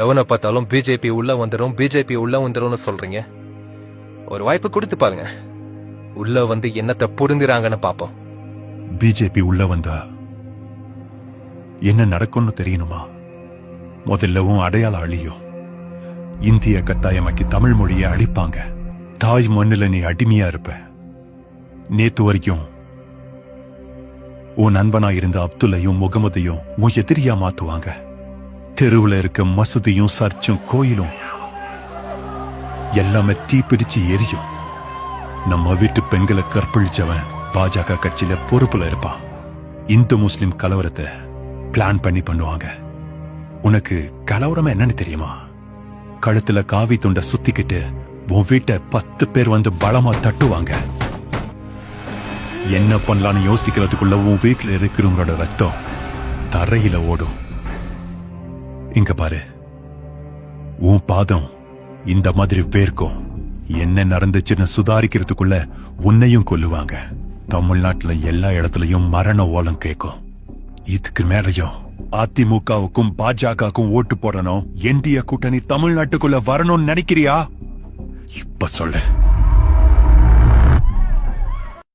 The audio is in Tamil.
எவனை பார்த்தாலும் பிஜேபி உள்ள வந்துரும் சொல்றீங்க. ஒரு வாய்ப்பு கொடுத்து பாருங்க. உள்ள வந்து என்னத்தை புரிந்துறாங்கன்னு பாப்போம். பிஜேபி உள்ள வந்தா என்ன நடக்கும்னு தெரியணுமா? முதல்லவும் அடையாளம் அழியும். இந்திய கத்தாயமாக்கி தமிழ் மொழியை அழிப்பாங்க. தாய் மண்ணுல நீ அடிமையா இருப்ப. நேத்து வரைக்கும் உன் நண்பனா இருந்த அப்துல்லையும் முகமதையும் உன் எதிரியா மாத்துவாங்க. தெருவுல இருக்க மசூதியும் சர்ச்சும் கோயிலும் எல்லாமே தீப்பிடிச்சு எரியும். நம்ம வீட்டு பெண்களை கற்பழிச்சவன் பாஜக கட்சியில பொறுப்புல இருப்பான். இந்து முஸ்லிம் கலவரத்தை பிளான் பண்ணுவாங்க. உனக்கு கலவரம் என்னன்னு தெரியுமா? கழுத்துல காவி துண்ட சுத்திக்கிட்டு உன் வீட்டை 10 பேர் வந்து பலமா தட்டுவாங்க. என்ன பண்ணலான்னு யோசிக்கிறதுக்குள்ள உன் வீட்டுல இருக்கிறவங்களோட ரத்தம் தரையில ஓடும். இங்க பாரு, உன் பாதம் இந்த மாதிரி வேர்க்கும். என்ன நடந்துச்சுன்னு சுதாரிக்கிறதுக்குள்ள உன்னையும் கொல்லுவாங்க. தமிழ்நாட்டுல எல்லா இடத்துலயும் மரண ஓலம் கேட்கும். இதுக்கு மேலையும் அதிமுகவுக்கும் பாஜகவுக்கும் ஓட்டு போடணும், என்டிஏ கூட்டணி தமிழ்நாட்டுக்குள்ள வரணும்னு நினைக்கிறியா? இப்ப சொல்லு.